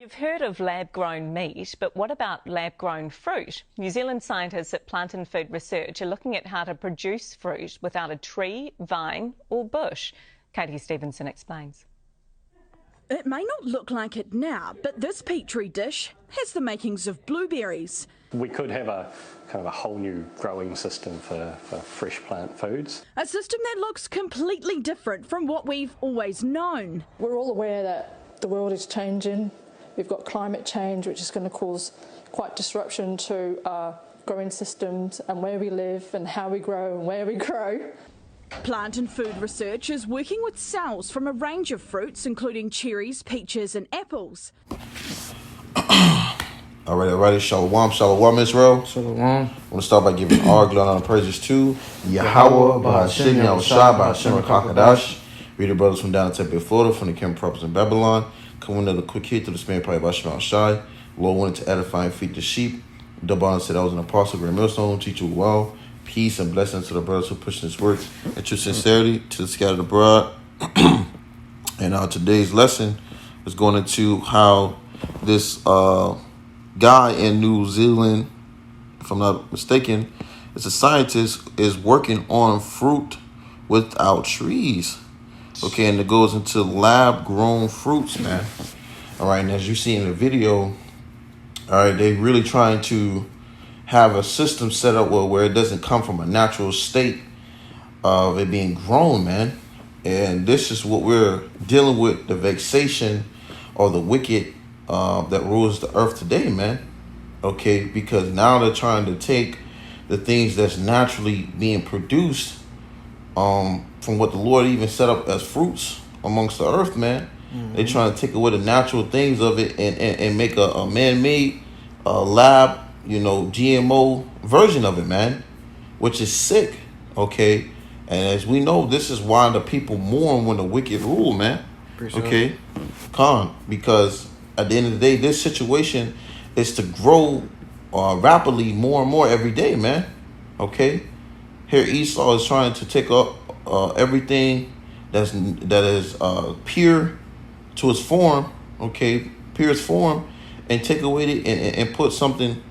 You've heard of lab-grown meat, but what about lab-grown fruit? New Zealand scientists at Plant and Food Research are looking at how to produce fruit without a tree, vine or bush. Katie Stevenson explains. It may not look like it now, but this petri dish has the makings of blueberries. We could have a kind of a whole new growing system for fresh plant foods. A system that looks completely different from what we've always known. We're all aware that the world is changing. We've got climate change, which is going to cause quite disruption to our growing systems and where we live and how we grow and where we grow. Plant and Food Research is working with cells from a range of fruits, including cherries, peaches and apples. Alright, Shalom, Israel. Shalom. I want to start by giving all glory and praises to YAHAWAH, BAHASHAM, YAHAWASHI, QADASH. Reader brothers from down in Tempe, Florida, from the Kim Prophets in Babylon. Coming another quick hit to the Spirit, probably by YAHAWASHI. Lord wanted to edify and feed the sheep. Double honor said I was an apostle, great millstone, teach you well. Peace and blessings to the brothers who push this work and true sincerity to the scattered abroad. And today's lesson is going into how this guy in New Zealand, if I'm not mistaken, is a scientist, is working on fruit without trees. Okay, and it goes into lab-grown fruits, man. All right, and as you see in the video, all right, they really trying to have a system set up where it doesn't come from a natural state of it being grown, man. And this is what we're dealing with, the vexation or the wicked that rules the earth today, man. Okay, because now they're trying to take the things that's naturally being produced from what the Lord even set up as fruits amongst the earth, man. Mm-hmm. They're trying to take away the natural things of it and make a man-made lab, GMO version of it, man, which is sick, okay? And as we know, this is why the people mourn when the wicked rule, man. Okay? Because at the end of the day, this situation is to grow rapidly more and more every day, man. Okay? Here Esau is trying to take up everything that is pure to its form, okay? Pure its form, and take away it and put something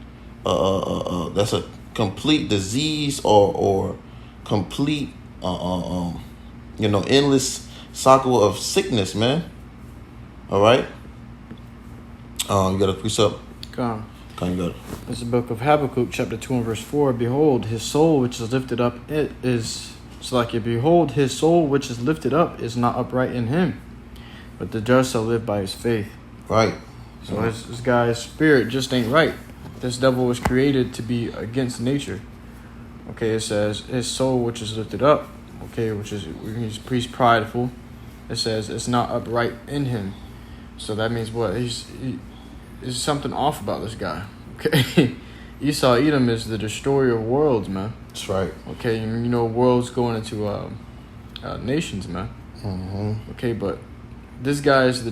that's a complete disease or complete endless cycle of sickness, man. All right. You got a precept? Come. You got it. This is the book of Habakkuk, chapter 2 and verse 4. Behold, his soul which is lifted up, behold, his soul which is lifted up is not upright in him, but the just shall live by his faith. Right. So this guy's spirit just ain't right. This devil was created to be against nature. Okay, it says his soul which is lifted up, okay, he's prideful. It says it's not upright in him. So that means what? There's something off about this guy. Okay. Esau Edom is the destroyer of worlds, man. That's right. Okay, worlds going into nations, man. Mm-hmm. Okay, but this guy is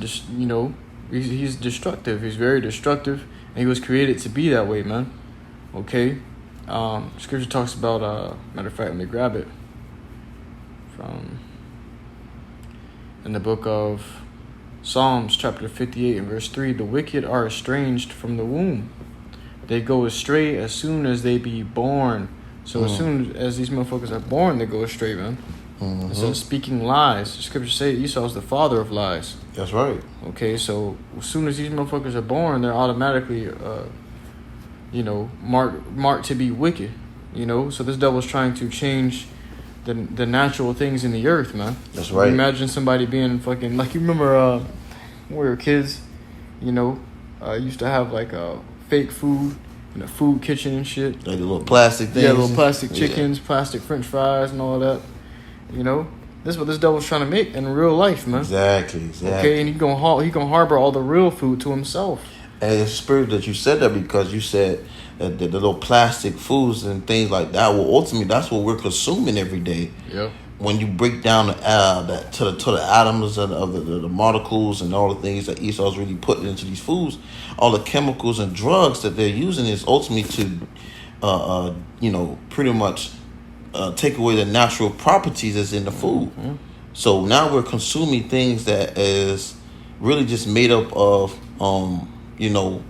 he's destructive. He's very destructive, and he was created to be that way, man. Okay, scripture talks about. Matter of fact, let me grab it from in the book of Psalms, chapter 58 and verse 3. The wicked are estranged from the womb; they go astray as soon as they be born. So as soon as these motherfuckers are born, they go astray, man. Mm-hmm. It says speaking lies. The scriptures say Esau's the father of lies. That's right. Okay, so as soon as these motherfuckers are born, they're automatically, marked to be wicked. So this devil's trying to change the natural things in the earth, man. That's right. Imagine somebody being fucking like, you remember when we were kids, used to have like fake food in a food kitchen and shit. Like the little plastic things. Yeah, little plastic chickens, plastic French fries, and all that. This is what this devil's trying to make in real life, man. Exactly. Okay, and he gonna harbor all the real food to himself. And it's spirit that you said that because you said that the little plastic foods and things like that. Well, ultimately, that's what we're consuming every day. Yeah. When you break down to the atoms of the molecules and all the things that Esau's really putting into these foods, all the chemicals and drugs that they're using is ultimately to, pretty much take away the natural properties that's in the food. Mm-hmm. So now we're consuming things that is really just made up of you know,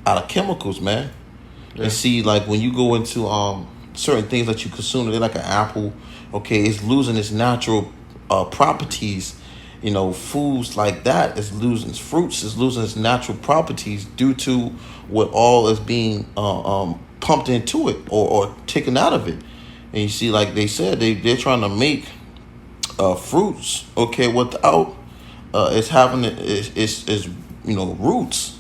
out of chemicals, man. Yeah. And see, like when you go into certain things that you consume, they're like an apple. Okay, it's losing its natural properties. You know, foods like that is losing its fruits, is losing its natural properties due to what all is being pumped into it or taken out of it. And you see, like they said, they're trying to make fruits, okay, without it's having it's you know, roots,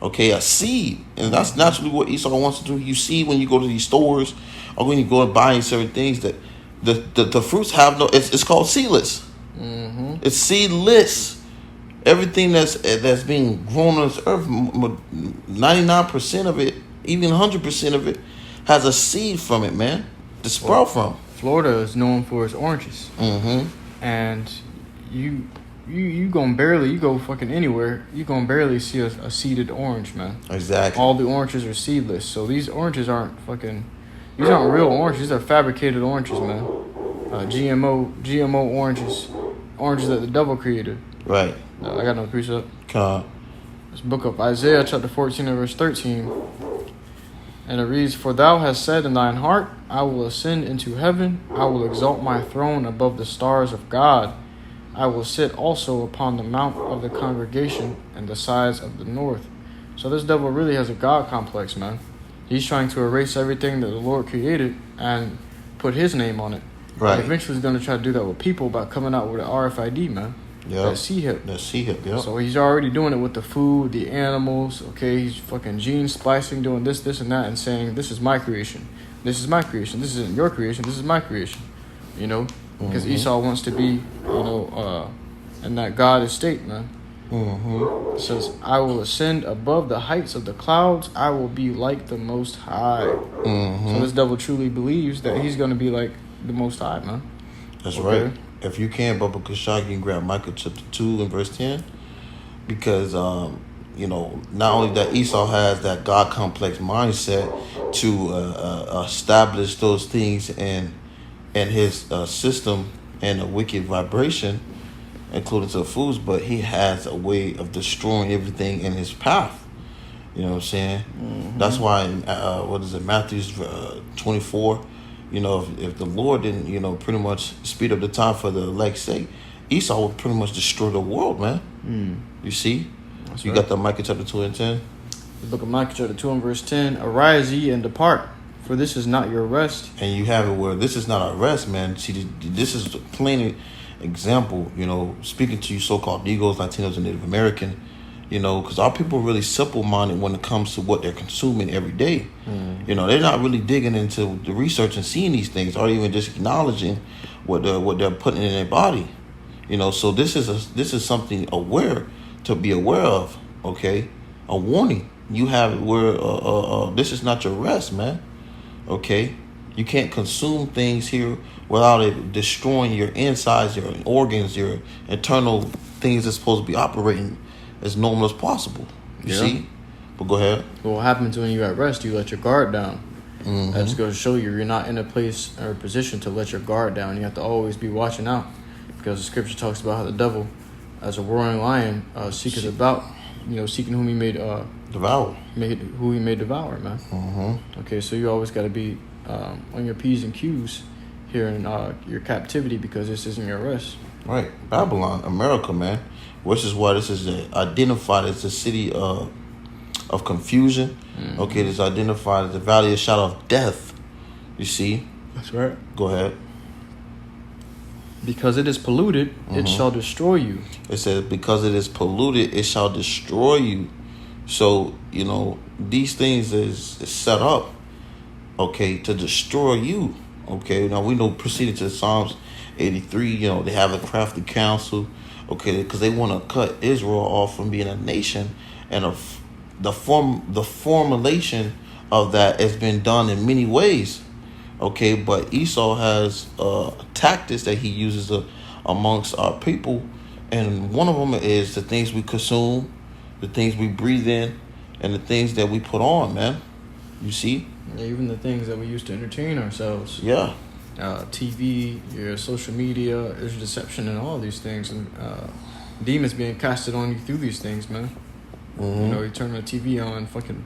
okay, a seed. And that's naturally what Esau wants to do. You see when you go to these stores or when you go and buy certain things that the fruits have no, it's called seedless. It's seedless. Everything that's being grown on this earth, 99% of it, even 100% of it, has a seed from it, man, to sprout from. Florida is known for its oranges. And you gonna barely, you go fucking anywhere, you gonna barely see a seeded orange, man. Exactly. All the oranges are seedless. So these oranges aren't these aren't real oranges. These are fabricated oranges, man. GMO oranges that the devil created. Right. I got no precept. Come. This book of Isaiah chapter 14 and verse 13. And it reads, "For thou hast said in thine heart, I will ascend into heaven. I will exalt my throne above the stars of God. I will sit also upon the mount of the congregation and the sides of the north." So this devil really has a God complex, man. He's trying to erase everything that the Lord created and put his name on it. Right. And eventually he's going to try to do that with people by coming out with an RFID, man. Yeah. That C-hip. That C-hip, yeah. So he's already doing it with the food, the animals, okay? He's fucking gene splicing, doing this, and that, and saying, this is my creation. This is my creation. This isn't your creation. This is my creation. You know? Because Esau wants to be, you know, in that God estate, man. It says, "I will ascend above the heights of the clouds. I will be like the Most High." So this devil truly believes that he's going to be like the Most High, man. That's right. If you can, Bubba Kashag, you can grab Micah chapter 2 and verse 10. Because, you know, not only that Esau has that God complex mindset to establish those things in his system and a wicked vibration, including to the foods, but he has a way of destroying everything in his path. You know what I'm saying? That's why, Matthew 24, you know, if the Lord didn't, you know, pretty much speed up the time for the elect's sake, Esau would pretty much destroy the world, man. You see? That's you right. Got the Micah chapter 2 and 10? The book of Micah chapter 2 and verse 10, "Arise ye and depart, for this is not your rest." And you have it where this is not our rest, man. See, this is a plain example, you know, speaking to you so-called Negroes, Latinos, and Native American, you know, because our people are really simple-minded when it comes to what they're consuming every day. You know, they're not really digging into the research and seeing these things, or even just acknowledging what they're putting in their body. You know, so this is something to be aware of. Okay, a warning. You have it where this is not your rest, man. Okay, you can't consume things here without it destroying your insides, your organs, your internal things that's supposed to be operating as normal as possible. You see? But go ahead. What happens when you're at rest? You let your guard down. That's going to show you're not in a place or a position to let your guard down. You have to always be watching out, because the scripture talks about how the devil, as a roaring lion, seeketh about, you know, seeking whom he may devour. Who he may devour, man. Okay, so you always got to be on your P's and Q's here in your captivity, because this isn't your rest. Right. Babylon, America, man. Which is why this is identified as a city of confusion. Okay, it's identified as the valley of shadow of death. You see? That's right. Go ahead. "Because it is polluted, it shall destroy you." It says, because it is polluted, it shall destroy you. So, you know, these things is set up, okay, to destroy you. Okay, now we know, proceeding to Psalms 83, you know, they have a crafty counsel, okay, because they want to cut Israel off from being a nation, and the formulation of that has been done in many ways, okay, but Esau has tactics that he uses amongst our people, and one of them is the things we consume, the things we breathe in, and the things that we put on, man. You see? Even the things that we use to entertain ourselves. Yeah. TV, your social media, there's deception in all these things, and demons being casted on you through these things, man. You know, you turn the TV on, fucking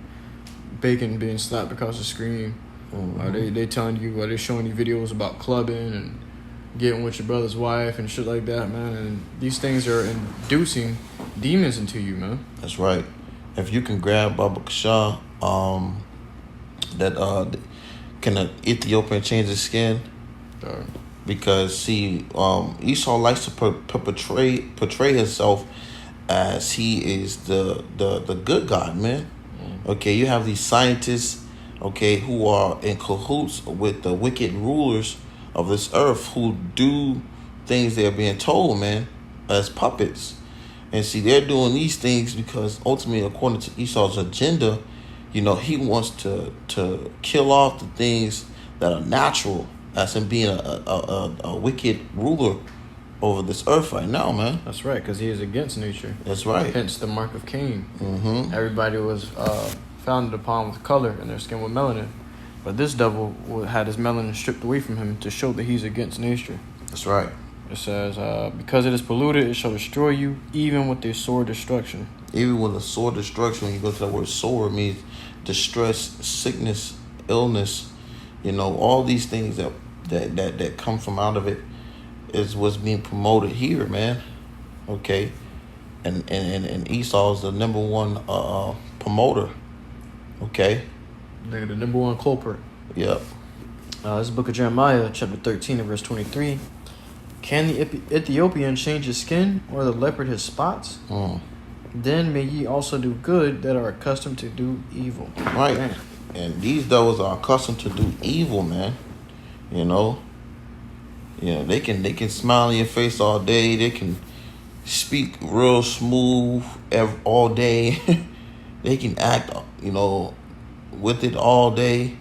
bacon being slapped across the screen. They telling you, they showing you videos about clubbing and getting with your brother's wife and shit like that, man. And these things are inducing demons into you, man. That's right. If you can grab Baba Kasha, can an Ethiopian change his skin? Because see, Esau likes to portray himself as he is the good guy, man. Okay, you have these scientists, okay, who are in cahoots with the wicked rulers of this earth who do things they're being told, man, as puppets. And see, they're doing these things because ultimately, according to Esau's agenda, you know, he wants to kill off the things that are natural, as in being a wicked ruler over this earth right now, man. That's right, because he is against nature. That's right. Hence the mark of Cain. Everybody was founded upon with color and their skin with melanin. But this devil had his melanin stripped away from him to show that he's against nature. That's right. It says, because it is polluted, it shall destroy you, even with a sore destruction. Even with a sore destruction, when you go to that word sore, it means distress, sickness, illness. You know, all these things that come from out of it is what's being promoted here, man. Okay. And Esau is the number one promoter. Okay. They're the number one culprit. Yep. This is the book of Jeremiah, chapter 13 and verse 23. Can the Ethiopian change his skin, or the leopard his spots? Then may ye also do good that are accustomed to do evil. Right. Man. And these devils are accustomed to do evil, man. You know, they can smile in your face all day. They can speak real smooth all day. They can act, you know, with it all day.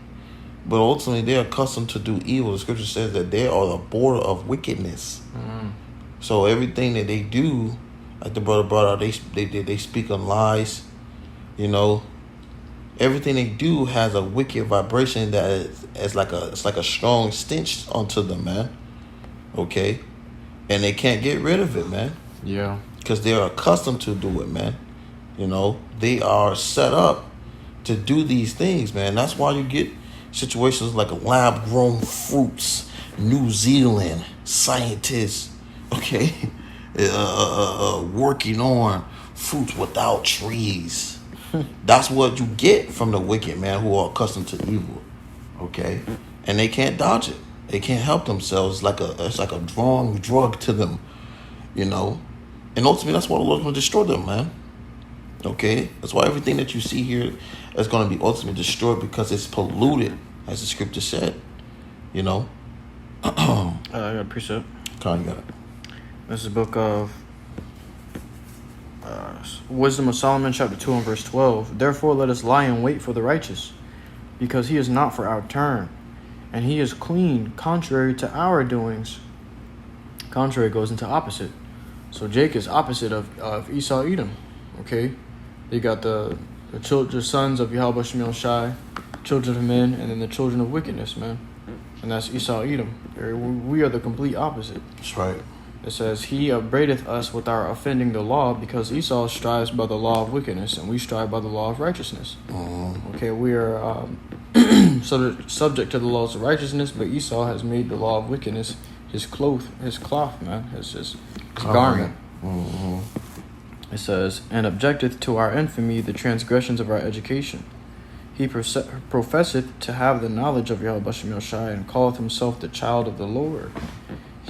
But ultimately, they're accustomed to do evil. The scripture says that they are the border of wickedness. So everything that they do, like the brother brought out, they speak on lies. You know, everything they do has a wicked vibration that is like a strong stench onto them, man. Okay, and they can't get rid of it, man. Yeah, because they're accustomed to do it, man. You know, they are set up to do these things, man. That's why you get situations like lab-grown fruits, New Zealand scientists, okay, working on fruits without trees. That's what you get from the wicked, man, who are accustomed to evil, okay, and they can't dodge it. They can't help themselves. It's like a strong drug to them, you know, and ultimately that's why the Lord's going to destroy them, man. Okay, that's why everything that you see here is going to be ultimately destroyed, because it's polluted, as the scripture said. You know. I got a precept. Con, you got it. This is the book of Wisdom of Solomon, chapter 2 and verse 12. Therefore, let us lie in wait for the righteous, because he is not for our turn, and he is clean, contrary to our doings. Contrary goes into opposite. So Jake is opposite of Esau, Edom. Okay. You got the sons of YAHAWASHI, MILLSTONE, children of men, and then the children of wickedness, man. And that's Esau, Edom. We are the complete opposite. That's right. It says, he upbraideth us with our offending the law, because Esau strives by the law of wickedness, and we strive by the law of righteousness. Okay, we are subject to the laws of righteousness, but Esau has made the law of wickedness his cloth, man, his garment. It says, and objecteth to our infamy the transgressions of our education. He professeth to have the knowledge of YAHAWASHI, MILLSTONE, and calleth himself the child of the Lord.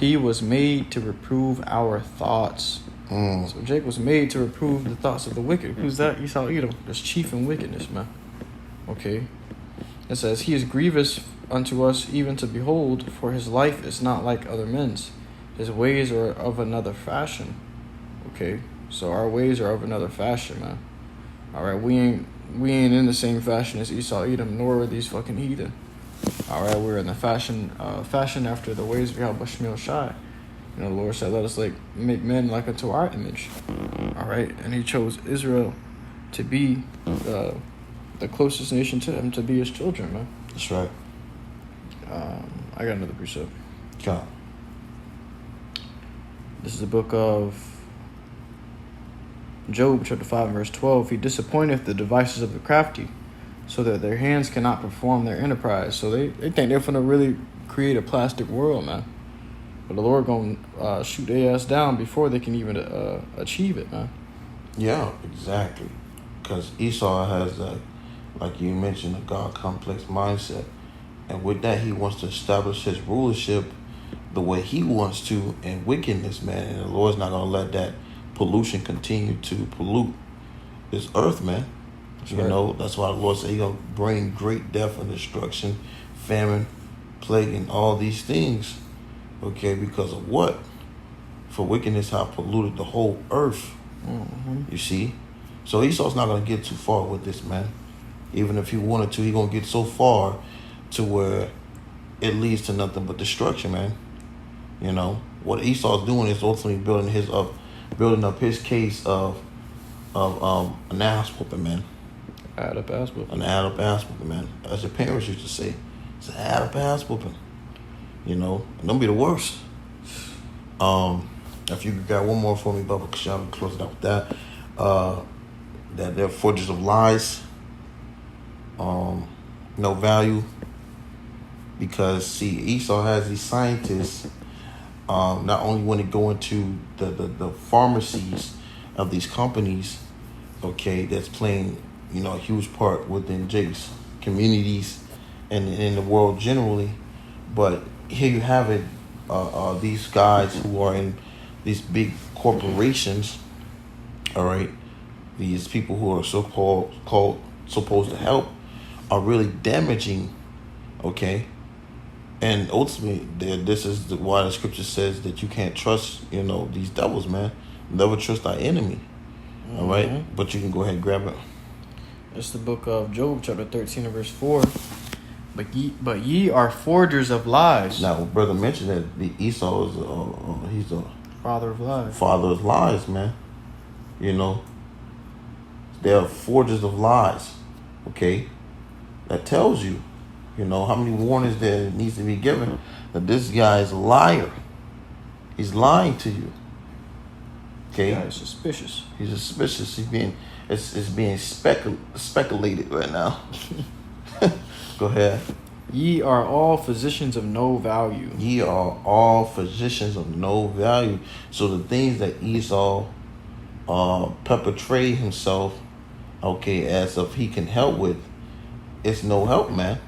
He was made to reprove our thoughts. So Jake was made to reprove the thoughts of the wicked. Who's that? Esau, Edom. That's chief in wickedness, man. Okay. It says, he is grievous unto us even to behold, for his life is not like other men's. His ways are of another fashion. Okay. So our ways are of another fashion, man. All right, we ain't in the same fashion as Esau, Edom, nor are these fucking heathen. All right, we're in the fashion after the ways of YAHAWASHI, MILLSTONE. You know, the Lord said, let us make men like unto our image. All right, and he chose Israel to be the closest nation to him, to be his children, man. That's right. I got another precept. God. This is the book of Job chapter 5 verse 12, he disappointeth the devices of the crafty, so that their hands cannot perform their enterprise. So they think they're finna really create a plastic world, man. But the Lord gonna shoot their ass down before they can even achieve it, man. Yeah, exactly. Because Esau has a, like you mentioned, a God complex mindset. And with that, he wants to establish his rulership the way he wants to in wickedness, man. And the Lord's not going to let that pollution continue to pollute this earth, man. You know, that's why the Lord said he's going to bring great death and destruction, famine, plague, and all these things. Okay, because of what? For wickedness have polluted the whole earth. You see? So Esau's not going to get too far with this, man. Even if he wanted to, he's going to get so far to where it leads to nothing but destruction, man. You know, what Esau's doing is ultimately building up his case of an ass whooping, man. Add up ass whooping. An add up ass whooping, man. As your parents used to say, it's an add up ass whooping. You know, and don't be the worst. If you got one more for me, Bubba, because y'all close it out with that. That they're forges of lies. No value. Because, see, Esau has these scientists, not only when they go into the pharmacies of these companies, okay, that's playing, you know, a huge part within Jake's communities and in the world generally. But here you have it, these guys who are in these big corporations, all right, these people who are supposed to help are really damaging, okay? And ultimately, this is why the scripture says that you can't trust, you know, these devils, man. Never trust thy enemy, all right? But you can go ahead and grab it. It's the book of Job, chapter 13 and verse 4. But ye are forgers of lies. Now, brother mentioned that the Esau is he's a Father of lies. Father of lies, man. You know, they are forgers of lies. Okay, that tells you, you know, how many warnings there needs to be given that this guy is a liar. He's lying to you. Okay, Yeah, he's suspicious. He's suspicious. It's being speculated right now. Go ahead. Ye are all physicians of no value. Ye are all physicians of no value. So the things that Esau perpetrate himself, okay, as if he can help with, it's no help, man.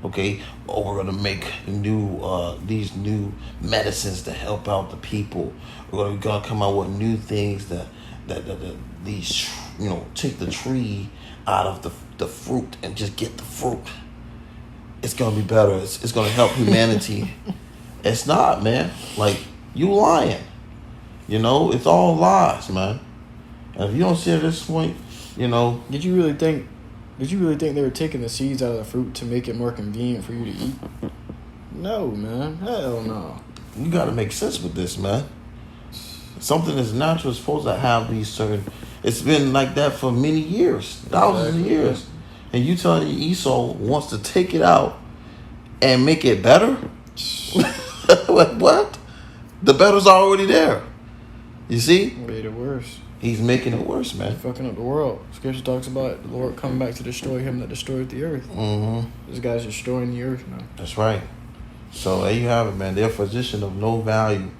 Okay, we're gonna make these new medicines to help out the people. We're gonna come out with new things that these, you know, take the tree out of the fruit and just get the fruit. It's gonna be better. It's gonna help humanity. It's not, man. Like, you lying. You know, it's all lies, man. And if you don't see it at this point, you know. Did you really think they were taking the seeds out of the fruit to make it more convenient for you to eat? No, man. Hell no. You got to make sense with this, man. Something that's natural is supposed to have these certain. It's been like that for many years, thousands of years. And you telling me Esau wants to take it out and make it better? What? The better's already there. You see? Made it worse. He's making it worse, man. He's fucking up the world. Scripture talks about the Lord coming back to destroy him that destroyed the earth. This guy's destroying the earth now. That's right. So there you have it, man. They're a physician of no value.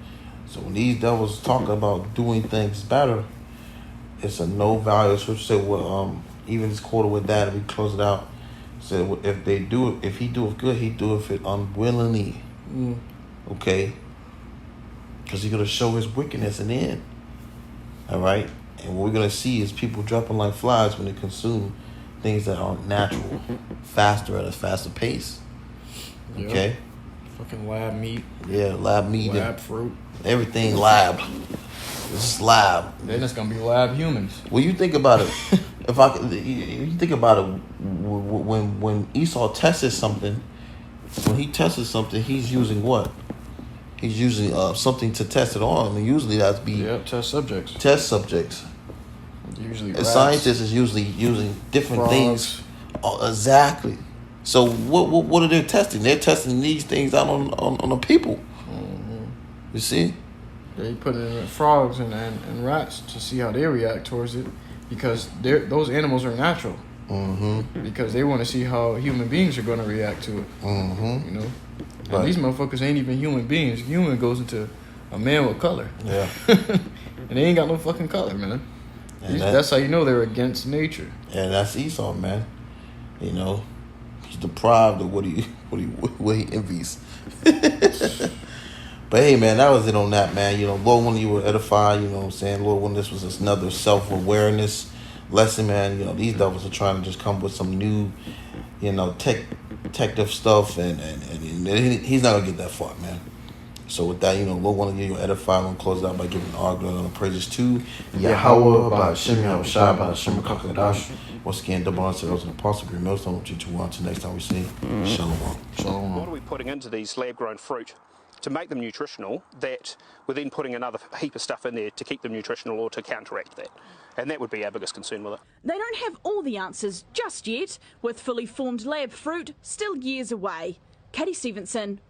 So when these devils talk about doing things better, it's a no value. Scripture said, well, even this quarter with that, if we close it out, said if he do it good, he do it unwillingly. Okay? Because he's going to show his wickedness in the end. All right? And what we're going to see is people dropping like flies when they consume things that aren't natural, faster at a faster pace. Okay? Yep. Fucking lab meat. Yeah, lab meat. Lab fruit. Everything lab. It's lab. Then it's going to be lab humans. Well, you think about it. You think about it, when Esau tested something, he's using what? He's using something to test it on. And usually that's test subjects. Test subjects. Usually a scientist is usually using different things. Exactly. So what are they testing? They're testing these things out on the people. You see? They put it in frogs and rats to see how they react towards it, because those animals are natural. Because they want to see how human beings are going to react to it. You know, and these motherfuckers ain't even human beings. Human goes into a man with color. Yeah, and they ain't got no fucking color, man. That's how you know they're against nature. And that's Esau, man. You know, he's deprived of what he envies. But hey, man, that was it on that, man. You know, Lord, when you were edified, you know what I'm saying? Lord, when this was another self-awareness lesson, man. You know, these devils are trying to just come with some new, you know, detective stuff, and he's not gonna get that far, man. So with that, you know, Lord, want to give you edified. I'm gonna close it out by giving our glory and praises to Yahawah, BAHASHAM, YAHAWASHI, BAHASHAM, QADASH. Once again, double honor to those in the apostle, green millstone, which you want until next time we see. Shalom. Shalom. What are we putting into these lab-grown fruit to make them nutritional, that we're then putting another heap of stuff in there to keep them nutritional or to counteract that? And that would be our biggest concern with it. They don't have all the answers just yet, with fully formed lab fruit still years away. Katie Stevenson,